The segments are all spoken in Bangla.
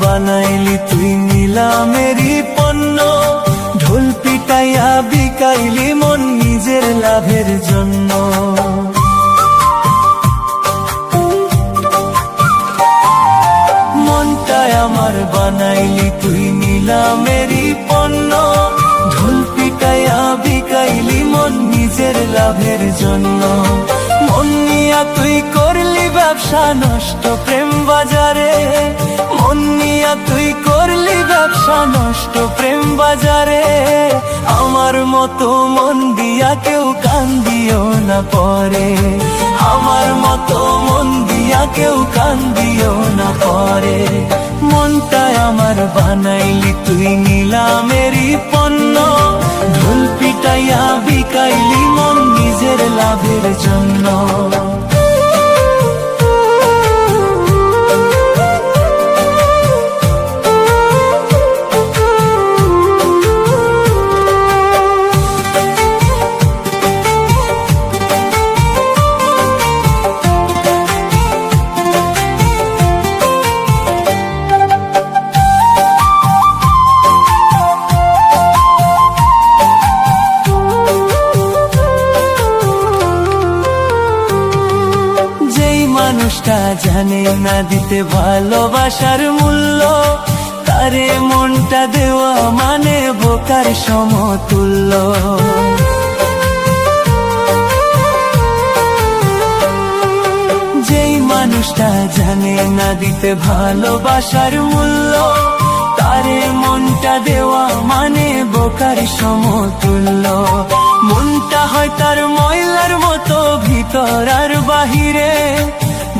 বানাইলি তুই নিলামেরই পণ্য, ঢোল পিটাইয়া বিকাইলি মন নিজের লাভের জন্য। মনটাই আমার বানাইলি তুই নিলামেরই পণ্য, ঢোল পিটাইয়া বিকাইলি মন নিজের লাভের জন্য। মন নিয়া তুই করলি ব্যবসা নষ্ট প্রেম বাজারে, মন নিয়া তুই করলি ব্যবসা নষ্ট প্রেম বাজারে। আমার মতো মন দিয়া কেউ কান্দিও না পরে, আমার মতো মন দিয়া কেউ কান্দিও না পরে। মনটাই আমার বানাইলি তুই নিলামেরই পণ্য, ঢোল পিটাইয়া বিকাইলি মন নিজের লাভের জন্য। মানুষটা জানে না দিতে ভালোবাসার মূল্য, তারে মনটা দেওয়া মানে বোকার সমতুল্য। যেই মানুষটা জানে না দিতে ভালোবাসার মূল্য, তারে মনটা দেওয়া মানে বোকার সমতুল্য। মনটা হয় তার ময়লার মতো ভিতর আর বাহিরে,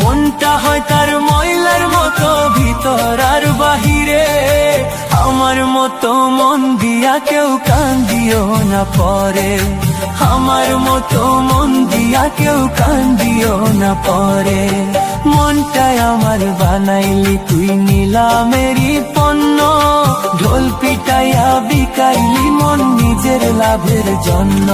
মনটা হয় তার ময়লার মতো ভিতর আর বাহিরে। আমার মতো মন দিয়া কেউ কান্দিও না পরে, আমার মতো মন দিয়া কেউ কান্দিও না পরে। মনটাই আমার বানাইলি তুই নিলামেরই পণ্য, ঢোল পিটাইয়া বিকাইলি মন নিজের লাভের জন্য।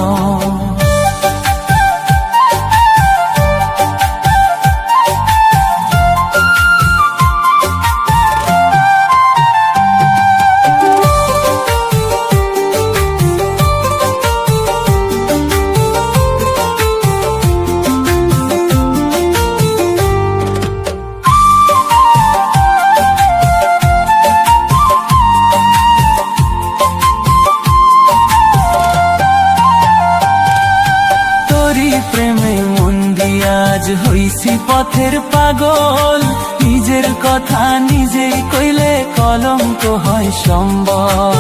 প্রেমে মন দিয়া আজ হইছি পথের পাগল, নিজের কথা নিজেই কইলে কলঙ্ক হয় সম্বল।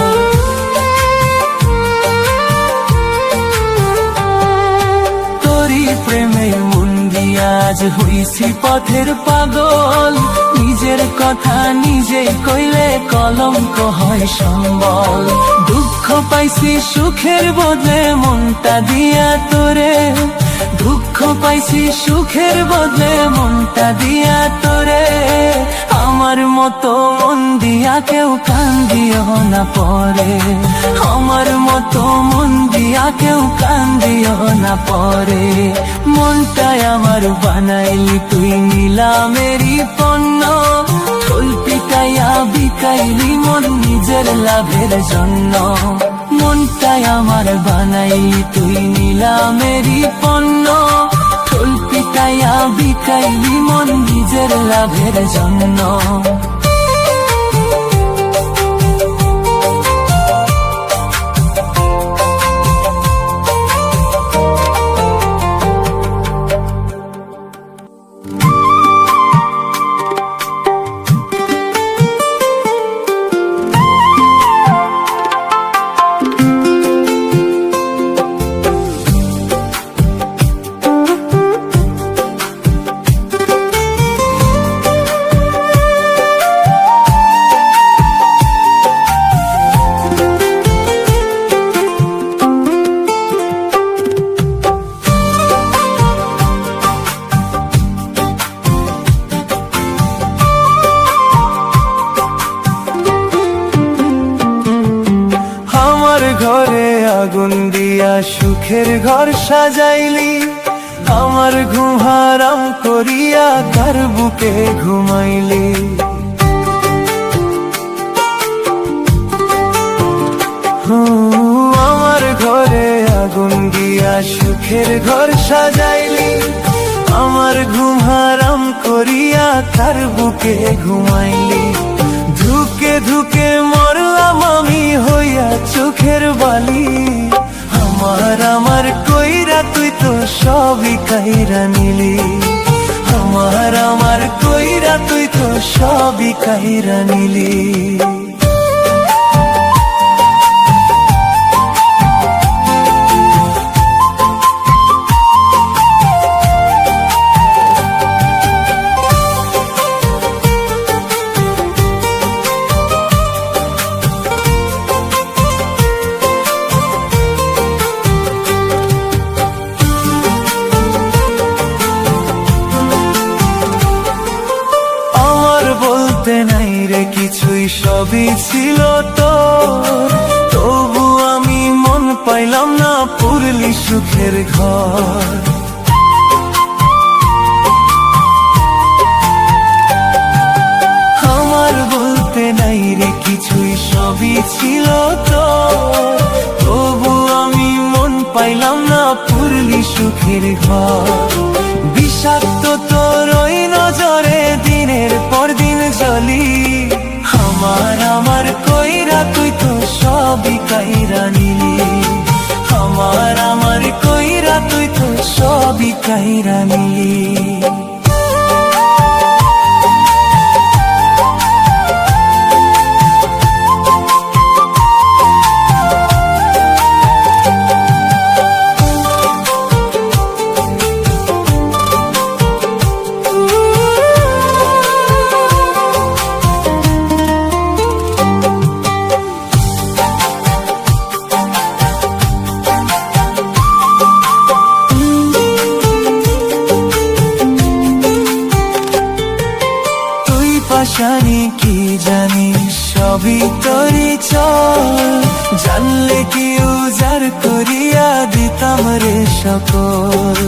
তোরি প্রেমে মন দিয়া আজ হইছি পথের পাগল, নিজের কথা নিজেই কইলে কলঙ্ক হয় সম্বল। দুঃখ পাইছি সুখের বদলে মনটা দিয়া তোরে, দুঃখ পাইছি সুখের বদলে মনটা দিয়া তোরে। আমার মতো মন দিয়া কেউ কান্দিও না পরে, আমার মতো মন দিয়া কেউ কান্দিও না পরে। মনটাই আমার বানাইলি তুই নিলামেরই পণ্য, ঢোল পিটাইয়া বিকাইলি মন নিজের লাভের জন্য। মনটাই আমার বানাইলি তুই নিলামেরই পণ্য, ঢোল পিটাইয়া বিকাইলি মন নিজের লাভের জন্য। আগুন দিয়া সুখের ঘর সাজাইলি, আমার ঘুম হারাম করিয়া কার বুকে ঘুমাইলি। আমার ঘরে আগুন দিয়া সুখের ঘর সাজাইলি, আমার ঘুম হারাম করিয়া কার বুকে ঘুমাইলি। ধুকে ধুকে মরলাম আমি হইয়া চোখের বালি, আমার কইরা তুই তো সবই কাইরা নিলি। আমার কইরা তুই তো সবই কাইরা নিলি। নাই রে কিছুই, সবই ছিল তোর, তবু আমি মন পাইলাম না পুরলি সুখের ঘর। আমার বলতে নাই রে কিছুই, সবই ছিল তোর, তবু আমি মন পাইলাম না পুরলি সুখের ঘর। বিষাক্ত তোর ওই নজরে দিনের পর দিন জ্বলি, আমার কইরা তুই তো সবই কাইরা নিলি। আমার কইরা তুই তো সবই কাইরা নিলি। জানি কি জানি সবই তোরই চল, জানলে কি উজাড় করিয়া দিতাম রে সকল।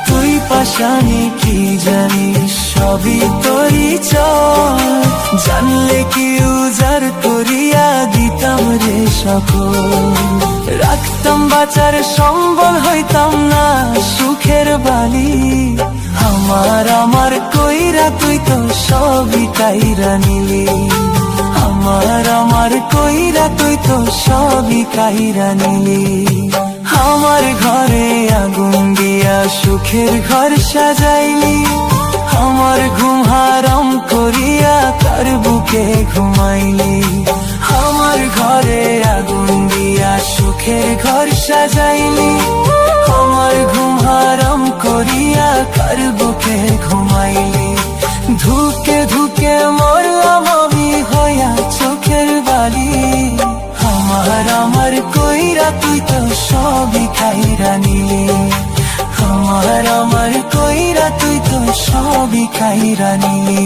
তুই পাশানি কি জানি সবই তোরই চল, জানলে কি উজাড় করিয়া দিতাম রে সকল। রাখতাম বাঁচার সম্বল, হইতাম না সুখের বালি। আমার কইরা তুই তো সবই কাইরা নিলি। আমার কইরা তুই তো সবই কাইরা নিলি। আমার ঘরে আগুন দিয়া সুখের ঘর সাজাইলি, আমার ঘুম হারাম করিয়া কার বুকে ঘুমাইলি। আমার ঘরে আগুন দিয়া সুখের ঘর সাজাইলি, আমার ঘুম হারাম করিয়া কার বুকে ঘুমাইলি। ধুকে ধুকে মরলাম আমি হইয়া চোখের বালি, আমার কইরা তুই তো সবই কাইরা নিলি। আমার কইরা তুই তো সবই কাইরা নিলি।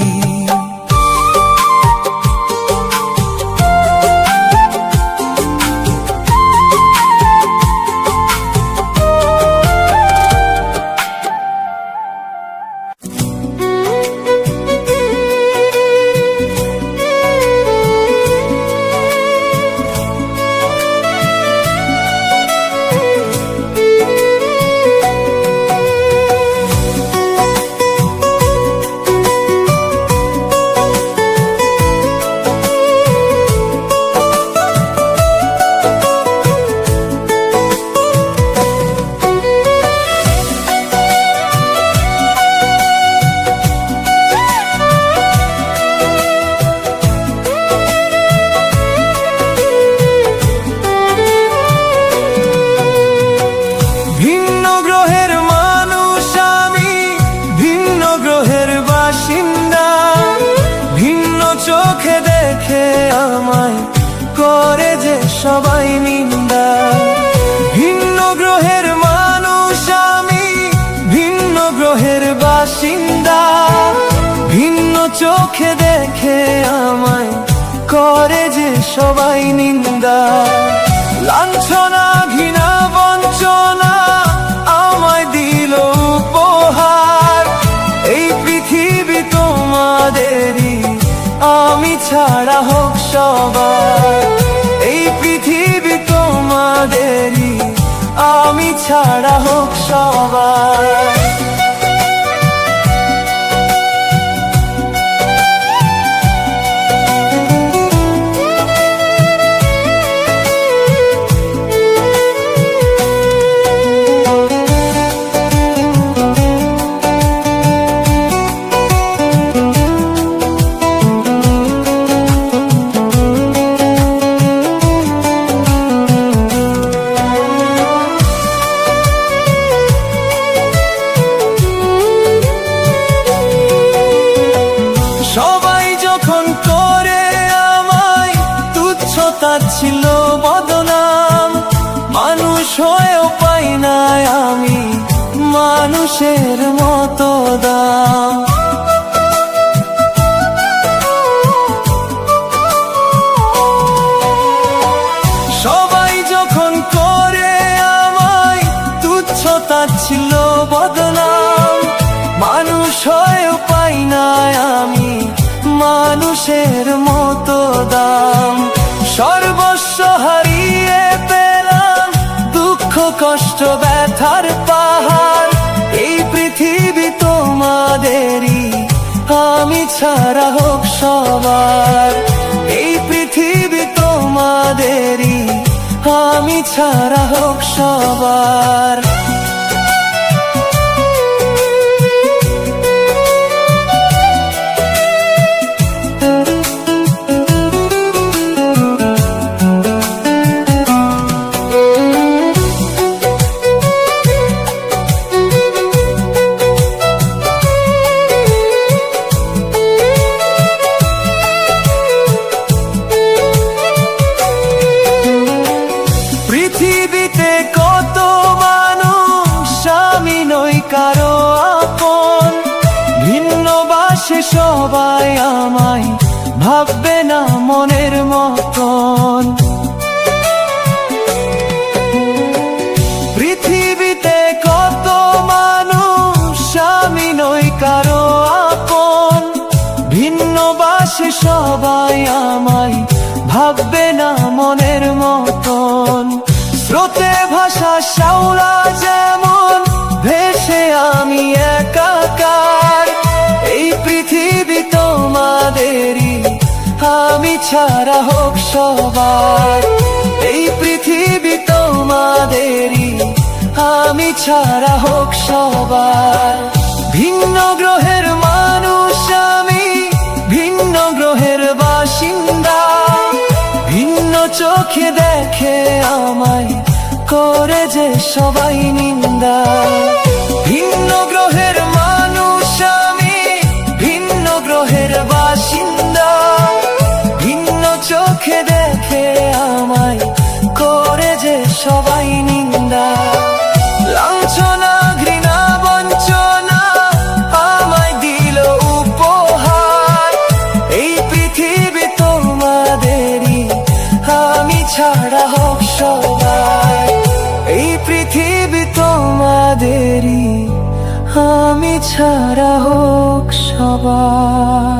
সবাই নিন্দা, ভিন্ন গ্রহের মানুষ আমি, ভিন্ন গ্রহের বাসিন্দা। ভিন্ন চোখে দেখে আমায় করে যে সবাই নিন্দা। লাঞ্ছনা ঘৃণা বঞ্চনা আমায় দিল উপহার। এই পৃথিবী তোমাদেরই, আমি ছাড়া হোক সবার। এই পৃথিবী তোমাদেরই, আমি ছাড়া হোক সবার। সবাই যখন করে আমায় তুচ্ছ তাচ্ছিল্য বদনাম, মানুষ হয়েও পাই না আমি মানুষের মতো দাম। সবাই যখন করে আমায় তুচ্ছ তাচ্ছিল্য বদনাম, মানুষ হয়েও পাই না আমি মানুষের মতো দাম। সর্বস্ব হারিয়ে পেলাম দুঃখ কষ্ট ব্যথার পাহাড়। এই পৃথিবী তোমাদেরই, আমি ছাড়া হোক সবার। এই পৃথিবী তোমাদেরই, আমি ছাড়া হোক সবার। পৃথিবীতে কত মানুষ, আমি নই কারো আপন। ভিন্ন বাসে সবাই আমায় ভাববে না মনের মতন। পৃথিবীতে কত মানুষ, আমি নই কারো আপন। ভিন্ন বাসে সবাই আমায় ভাববে না মনের মতন। স্রোতে ভাষা শ্যাওলা যেমন ভেসে আমি একাকার। এই পৃথিবী তোমাদেরই, আমি ছাড়া হোক সবার। এই পৃথিবী তোমাদেরই, আমি ছাড়া হোক সবার। ভিন্ন গ্রহের মানুষ আমি, ভিন্ন গ্রহের বাসিন্দা। ভিন্ন চোখে দেখে আমায় করে যে সবাই নিন্দা। ভিন্ন গ্রহের মানুষ আমি, ভিন্ন গ্রহের বাসিন্দা। ভিন্ন চোখে দেখে আমায় করে যে সবাই নিন্দা। লাঞ্ছনা ঘৃণা বঞ্চনা আমায় দিল উপহার। এই পৃথিবী তোমাদেরই, আমি ছাড়া হোক সবার। এই পৃথিবী তোমাদেরই, আমি ছাড়া হোক সবার।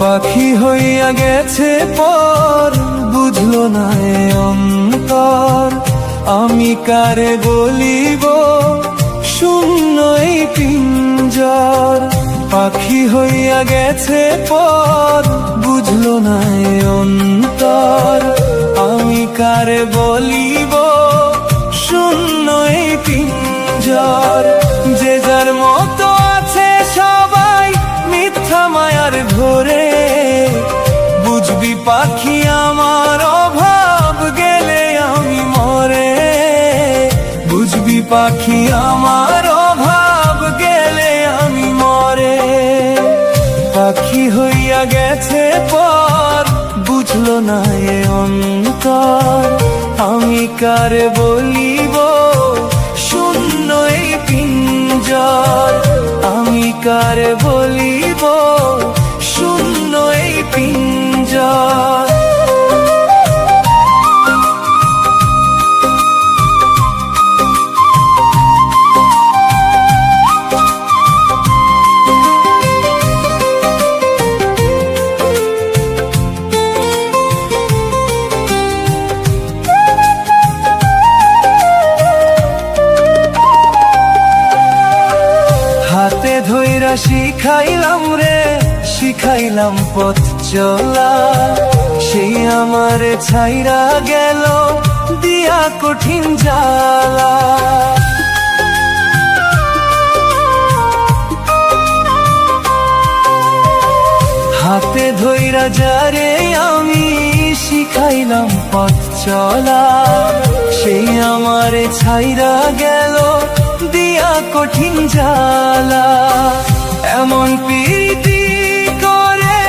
পাখি হইয়া গেছে পর, বুঝলো না এ অন্তর। আমি কারে বলিব শূন্য এই পিঞ্জর। পাখি হইয়া গেছে পর, বুঝলো না এ অন্তর। আমি কারে বলিব শূন্য এই পিঞ্জর। যে যার মতো আছে সবাই মিথ্যা মায়ার ঘোরে, বুঝবি পাখি আমার অভাব গেলে আমি মরে। বুঝবি পাখি আমার অভাব গেলে আমি মরে। পাখি হইয়া গেছে পর, বুঝলো না এ অন্তর। আমি কারে বলিব শূন্য এই পিঞ্জর। আমি কারে বলিব শূন্য এই পিঞ্জর। হাতে ধইরা শিখাইলাম রে, শিখাইলাম পথ চলা। সেই আমারে ছাইরা গেল দিয়া কঠিন জ্বালা। হাতে ধইরা যারে আমি শিখাইলাম পথ চলা। সেই আমারে ছাইরা গেল দিয়া কঠিন জ্বালা। এমন প্রীতি করে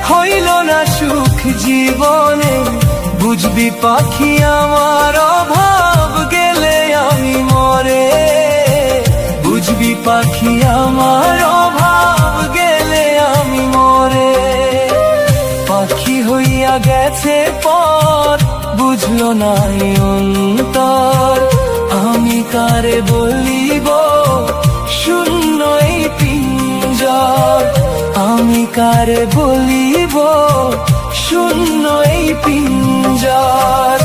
হইল না সুখ জীবনে, বুঝবি পাখি আমার অভাব গেলে আমি মরে। বুঝবি পাখি আমার অভাব গেলে আমি মরে। পাখি হইয়া গেছে পর, বুঝলো না এ অন্তর। আমি কারে বলিব শূন্য এই পিঞ্জর। আমি কারে বলিব শূন্য এই পিঞ্জর।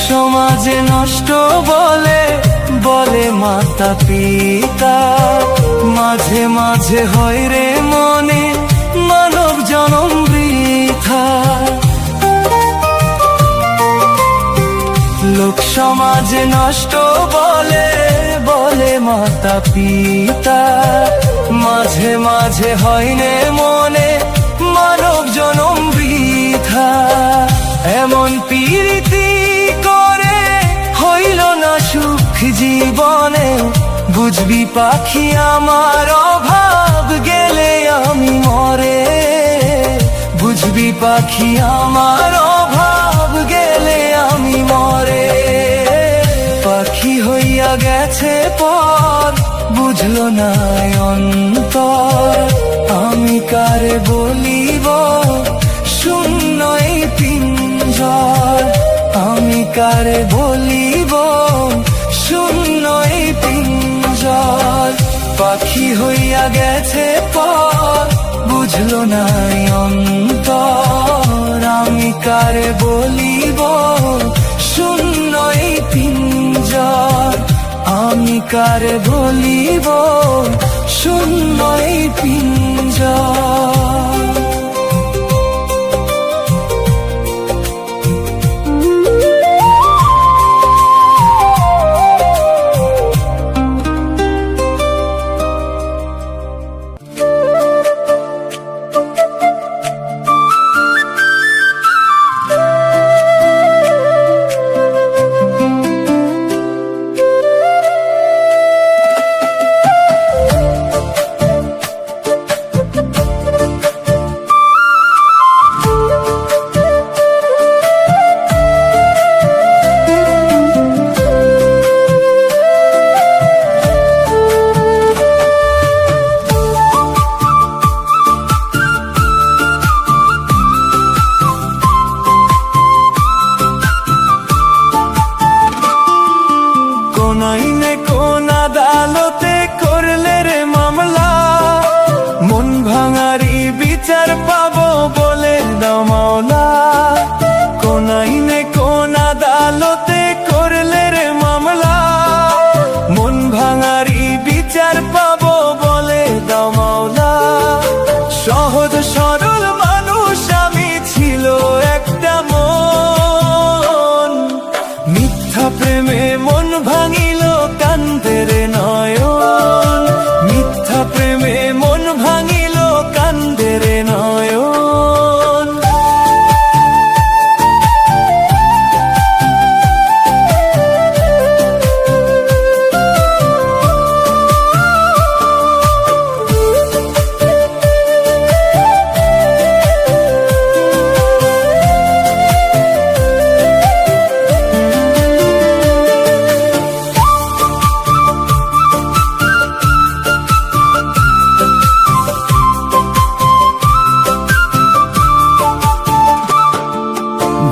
সমাজে নষ্ট বলে, বলে মাতা পিতা। মাঝে মাঝে হয় রে মনে মানব জনম বৃথা। লোক সমাজে নষ্ট বলে, বলে মাতা পিতা। মাঝে মাঝে হয় রে মনে মানব জনম বৃথা। এমন প্রীতি করে হইল না সুখ জীবনে, বুঝবি পাখি আমার অভাব গেলে আমি মরে। বুঝবি পাখি আমার অভাব গেলে আমি মরে। পাখি হইয়া গেছে পর, বুঝলো না এ অন্তর। আমি কারে বলিব শূন্য এই পিঞ্জর। আমি কারে বলিব শূন্য এই পিঞ্জর। পাখি হইয়া গেছে পর, বুঝলো না এ অন্তর। আমি কারে বলিব শূন্য এই পিঞ্জর। আমি কারে বলিব শূন্য এই পিঞ্জর। মিথ্যা প্রেমে মন ভাঙিল কান্দে রে নয়ন, মিথ্যা প্রেমে মন ভাঙিল কান্দে রে নয়ন।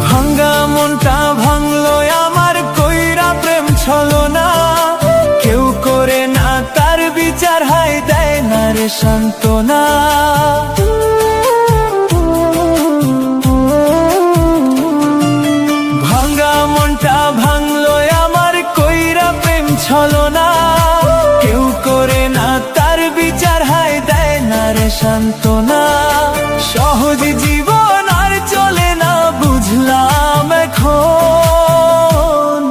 ভাঙ্গা মনটা ভাঙলো আমার কইরা প্রেম ছলনা, কেউ করে না তার বিচার, হায় দেয় না রে সান্ত্বনা। ভাঙ্গা মনটা ভাঙলো আমার কইরা প্রেম ছলনা, কেউ করে না তার বিচার, হায় দেয় না রে সান্ত্বনা। সহজ জীবন আর চলে না বুঝলাম এখন,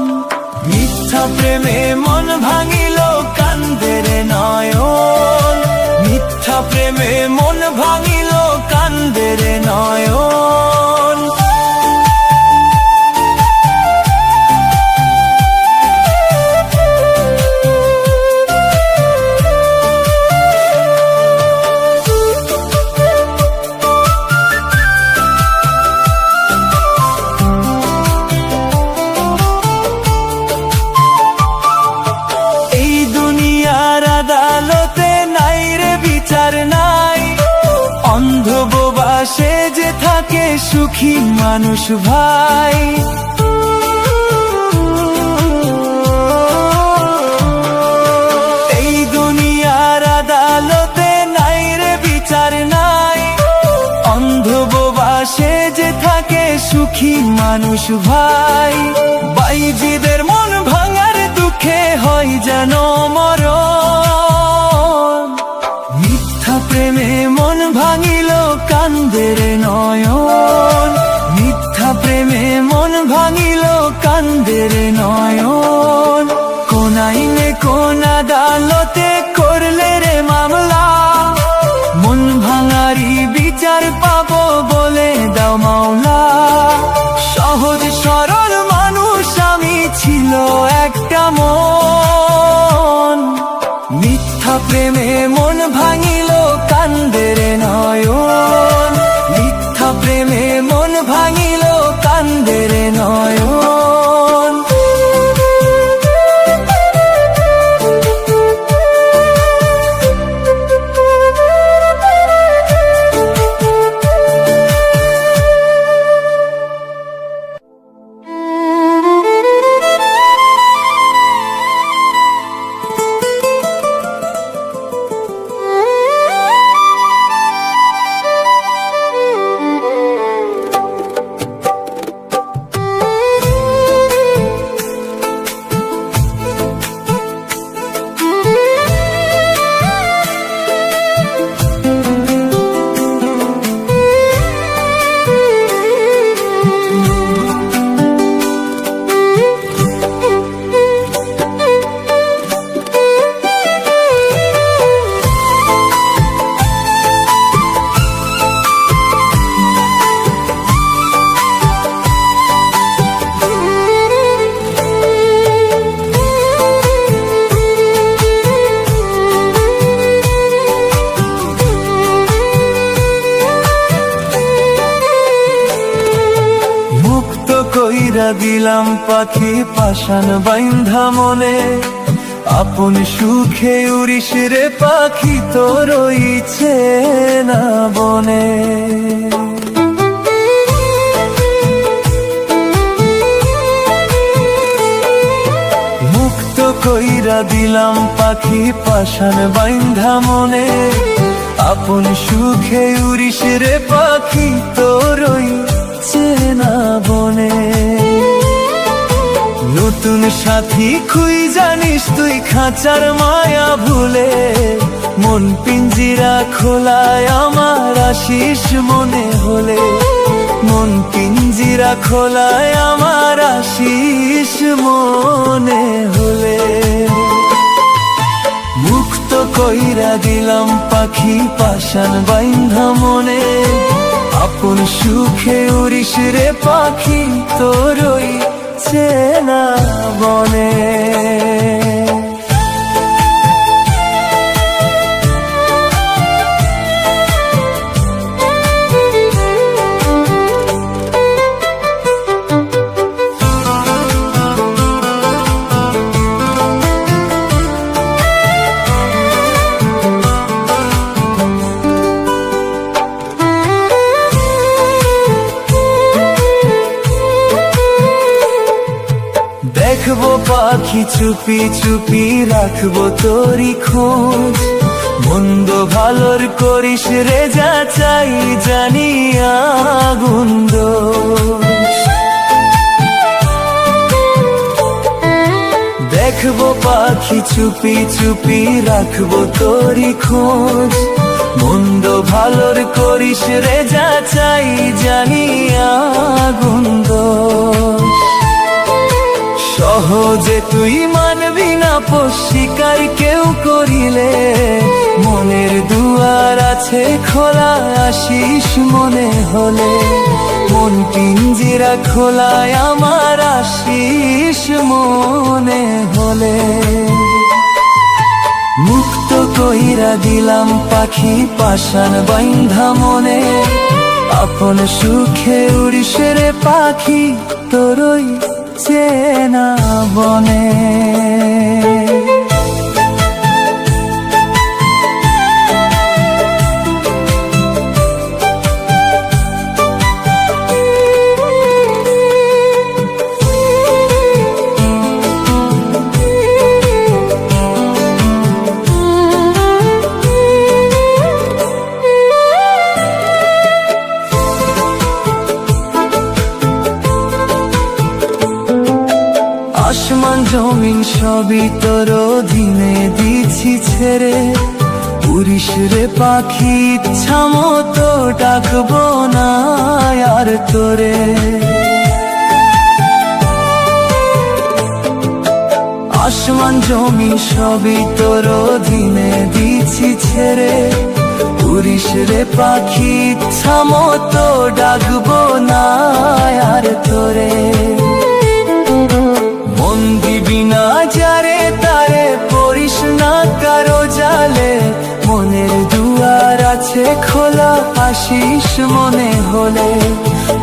মিথ্যা প্রেমে মন ভাঙিল কান্দে রে নয়ন, মিথ্যা প্রেমে মন ভাঙিল কান্দে রে নয়ন। আদালতে নাই রে বিচার নাই, অন্ধ বোবা সে যে থাকে সুখী মানুষ ভাই। এই দুনিয়ার আদালতে নাই রে বিচার নাই, অন্ধ বোবা সে যে থাকে সুখী মানুষ ভাই। বাইজিদের মন ভাঙার দুঃখে হয় যেন মরণ, মিথ্যা প্রেমে মন ভাঙিল কান্দে রে নয়ন, মিথ্যা প্রেমে মন ভাঙিল কান্দে রে নয়ন। কোন আইনে কোন আদালতে করলে রে মামলা, মন ভাঙারি বিচার পাবো বলে দাও মাওলা। সহজ সরল মানুষ আমি, ছিল একটা মন, মিথ্যা প্রেমে মন ভাঙিল কান্দে রে নয়ন, মিথ্যা প্রেমে মন ভাঙিল কান্দে রে নয়ন। কইরা দিলাম পাখি পাশান বাইন্ধা মনে, আপন সুখে উড়িস রে পাখি তোর ইচ্ছে না বনে। মুক্ত কইরা দিলাম পাখি পাশান বাইন্ধা মনে, আপন সুখে উড়িস রে পাখি তোর ইচ্ছে না বনে। নতুন সাথী খুই জানিস তুই খাঁচার মায়া ভুলে, মন পিঞ্জিরা খোলায় আমার আশিস মনে হলে, মন পিঞ্জিরা পিঞ্জিরা খোলায় আমার আশিস মনে হলে, মুক্ত কইরা দিলাম পাখি পাশান বাইন্ধা মনে, আপন সুখে উড়িস রে পাখি তোরই চেনা বনে। দেখবো পাখি চুপি চুপি রাখবো তোরি খোঁজ, মন্দ ভালোর করিস রে যা চাই জানিয়া গুন্দ। দেখবো পাখি চুপি চুপি রাখবো তোরি খোঁজ, মন্দ ভালোর করিস রে যা চাই জানিয়া গুন্দ। সহজে তুই মানবি না স্বীকার কেউ করিলে, মনের দুয়ার আছে খোলা আশিস মনে হলে, মন পিঞ্জিরা খোলায় আমার আশিস মনে হলে। মুক্ত কইরা দিলাম পাখি পাশান বাইন্ধা মনে, আপন সুখে উড়িস রে পাখি তোরই চেনা বনে। আসমান জমিন সবই তোর অধীনে দিছি ছেড়ে, উড়িস রে পাখি ইচ্ছা মতো ডাকবো না আর তোরে। আসমান জমিন সবই তোর অধীনে দিছি ছেড়ে, উড়িস রে পাখি ইচ্ছা মতো ডাকবো না আর তোরে। মন দিবি না যারে তারে পড়িস না কারো জালে, মনের দুয়ার আছে খোলা আশিস মনে হলে,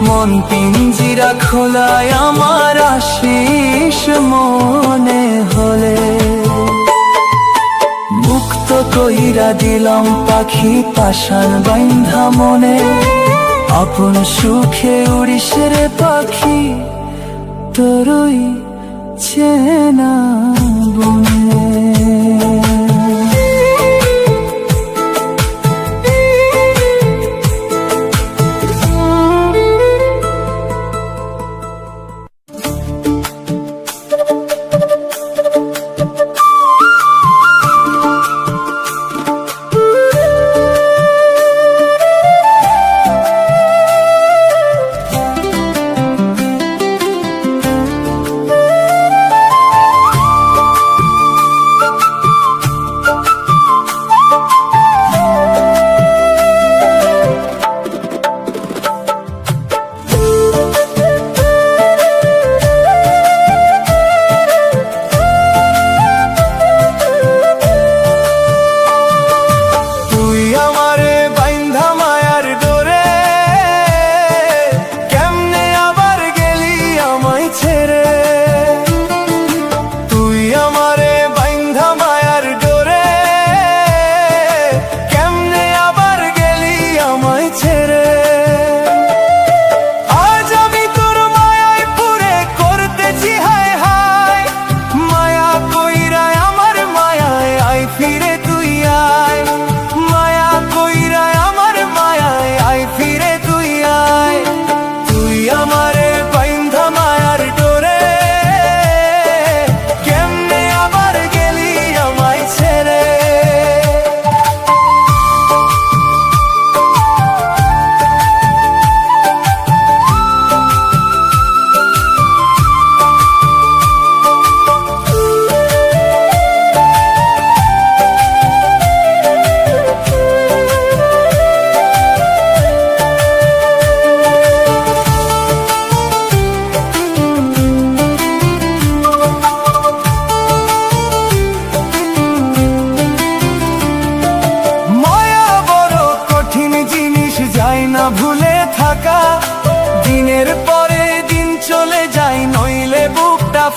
মন পিঞ্জিরা খোলায় আমার আশিস মনে হলে। মুক্ত কইরা দিলাম পাখি পাশান বাইন্ধা মনে, আপন সুখে উড়িস রে পাখি তোরই চেনা বনে।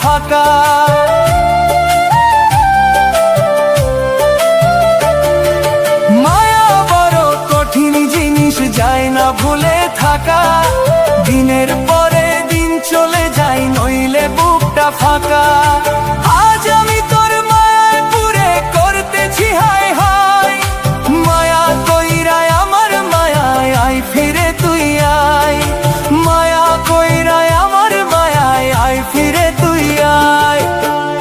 ফাঁকা। মায়া বড় কঠিন জিনিস, যায় না ভুলে থাকা। দিনের পরে দিন চলে যায়, নইলে বুকটা ফাঁকা। আজ আমি তোর মায়ায় পুরে করতেছি হায় হায়। মায়া কইরায় আমার মায়ায়, আয় ফিরে তুই আয়। মায়া কইরায় আমার মায়ায়, আয় ফিরে তুই আয়।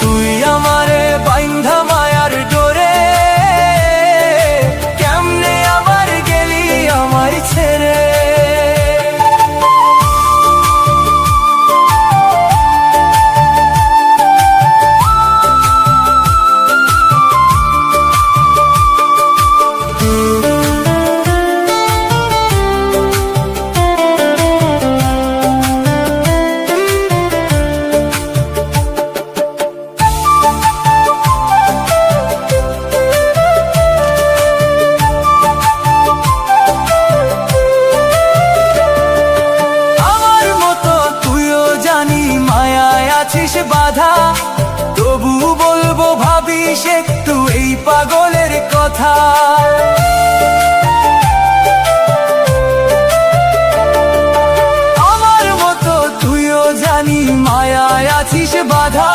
তুই আমারে বাইন্ধা মায়ার ডোরে, কেমনে আবার গেলি আমায় ছেড়ে। বাধা তবু বলবো ভাবিস একটু এই পাগলের কথা। আমার মতো তুইও জানি মায়ায় আছিস বাধা,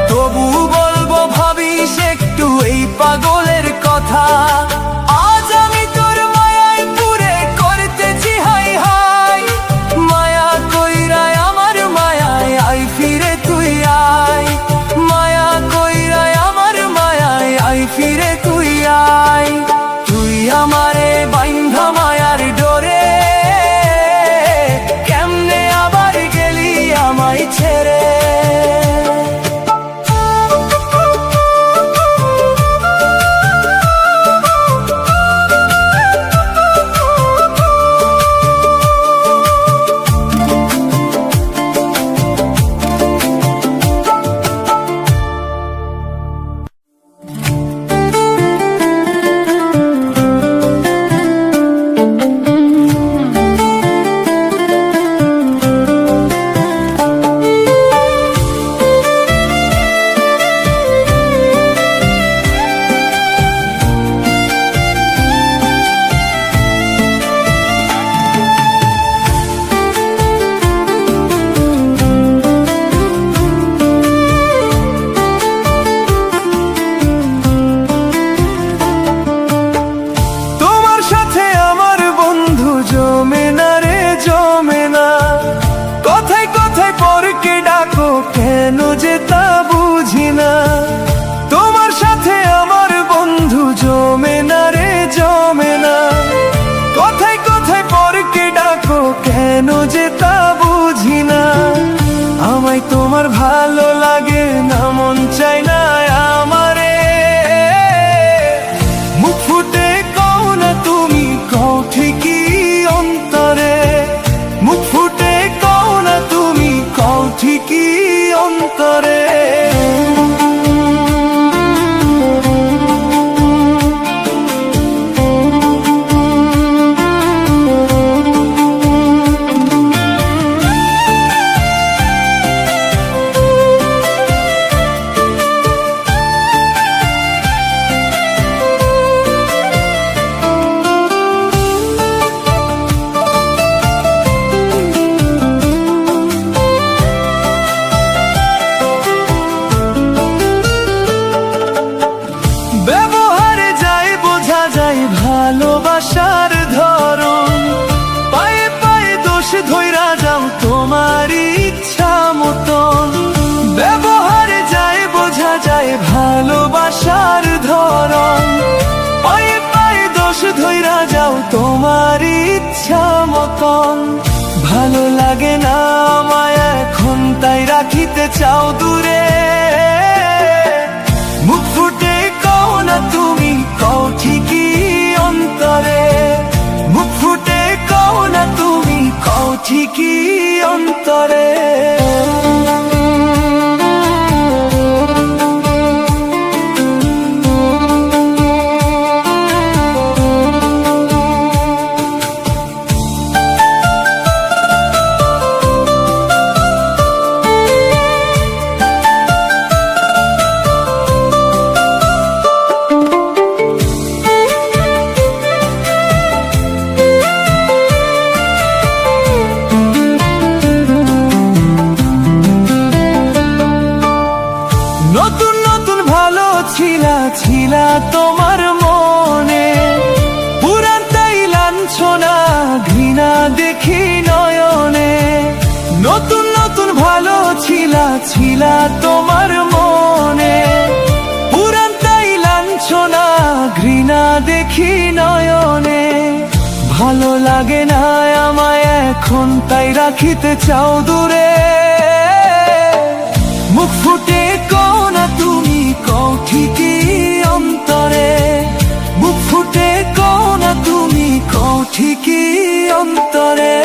তবু বলবো ভাবিস একটু এই পাগলের কথা। আজ আমি তোর মায়ায় পুরে করতেছি হাই হাই। মায়া কইরায় আমার মায়ায়, আয় ফিরে তুই আয়। মায়া কইরায় আমার মায়ায়, আয় ফিরে তুই আয়। তুই আমারে বাইন্ধা মায়ার ডোরে, কেমনে আবার গেলি আমায় ছেড়ে। কেন যে তা বুঝি না, তোমার সাথে আমার বন্ধু জমে না রে জমে না। কোথায় কোথায় পরকে ডাকো, কেন যে তা বুঝি না। আমায় তোমার ভালো লাগে না, মন চাই না আমারে। মুখ ফুটে কও না তুমি, কও ঠিকই অন্তরে। মুখ ফুটে কও না তুমি, কও ঠিকই অন্তরে। ভালোবাসার ধরন পায়ে পায়ে দোষ ধইরা যাও তোমার ইচ্ছা মতন। ব্যবহারে যায় বোঝা যায় ভালোবাসার ধরন, পায়ে পায়ে দোষ ধইরা যাও তোমার ইচ্ছা মতন। ভালো লাগে না আমায় এখন, তাই রাখিতে চাও দূরে। মুখ ফুটে কও না তুমি, কও ঠিকই অন্তরে। মুখ ফুটে কও না তুমি, কও ঠিকই অন্তরে। ভালো ছিলা তোমার মনে, পুরানটাই লাঞ্ছনা ঘৃণা দেখি নয়নে। নতুন নতুন ভালো ছিলা তোমার মনে, পুরানটাই লাঞ্ছনা ঘৃণা দেখি নয়নে। ভালো লাগে না আমায় এখন, তাই রাখিতে চাও দূরে। মুখ ফুটে কও না তুমি, কও ঠিকই অন্তরে। মুখ ফুটে কও না তুমি, কও ঠিকই অন্তরে।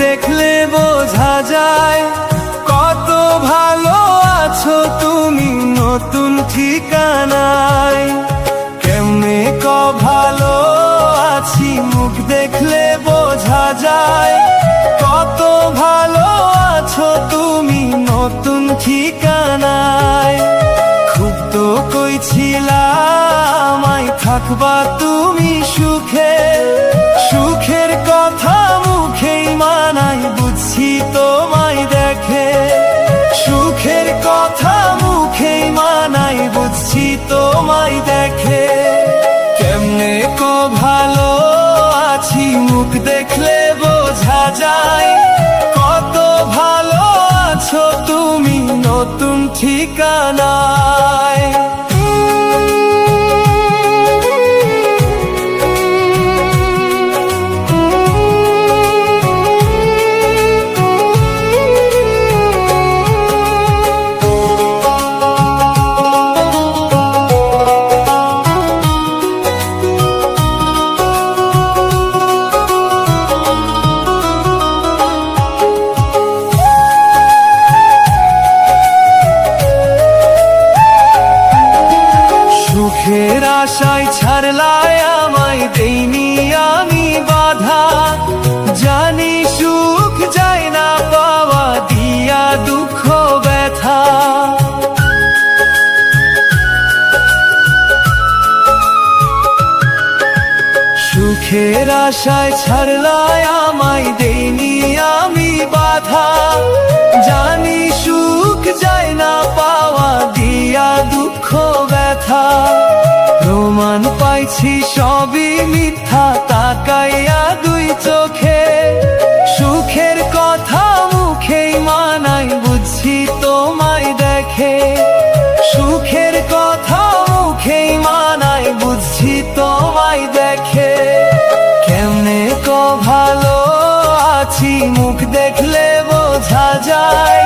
দেখলে বোঝা যায় কত ভালো আছো তুমি নতুন ঠিকানায়। কেমনে ভালো আছি মুখ দেখলে বোঝা যায় কত ভালো আছো তুমি নতুন ঠিকানায়। খুব তো কইছিলাম আমায় থাকবা তুমি সুখে, সুখের কথা মুখেই মানাই বুঝছি তোমায় দেখে। সুখের কথা মুখেই মানাই বুঝছি তোমায় দেখে। কেমনে ভালো আছি মুখ দেখলে বোঝা যায় কত ভালো আছো তুমি নতুন ঠিকানায়। সুখের আশায় ছাড়লাই আমায় দেইনি আমি বাধা, জানি সুখ যায় না পাওয়া দিয়া দুঃখ ব্যথা। সুখের আশায় ছাড়লাই আমায় দেইনি আমি বাধা, জানি সুখ যায় না পাওয়া দিয়া দুঃখ ব্যথা। প্রমাণ পাইছি সবই মিথ্যা তাকাইয়া দুই চোখে। সুখের কথা মুখেই মানাই বুঝছি তোমায় দেখে। সুখের কথা মুখেই মানাই বুঝছি তোমায় দেখে। কেমনে ভালো আছি মুখ দেখলে বোঝা যায়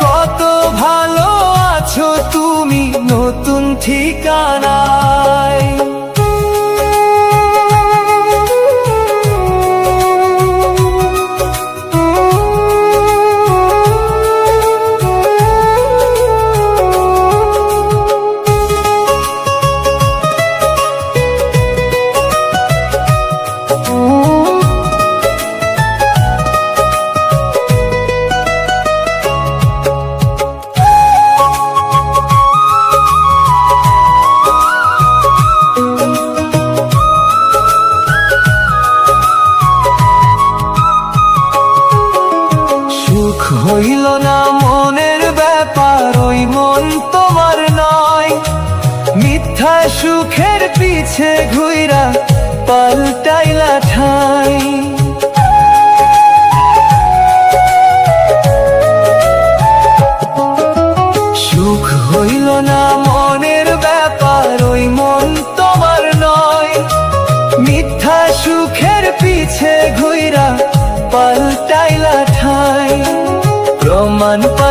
কত ভালো আছো তুমি নতুন ঠিকানায়। হইল না মনের ব্যাপার ওই মন তোমার নয়, মিথ্যা সুখের পিছে ঘুইরা পাল্টাইলা ঠাই।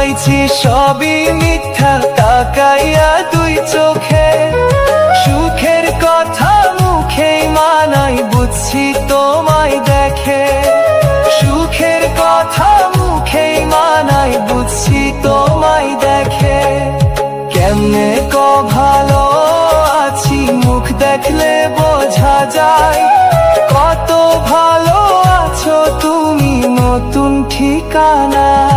পাইছি সবই মিথ্যা, তাকাইয়া দুই চোখে। সুখের কথা মুখেই মানাই, বুঝছি তোমায় দেখে। সুখের কথা মুখেই মানাই, বুঝছি তোমায় দেখে। কেমনে ভালো আছি মুখ দেখলে বোঝা যায়, কত ভালো আছো তুমি নতুন ঠিকানা।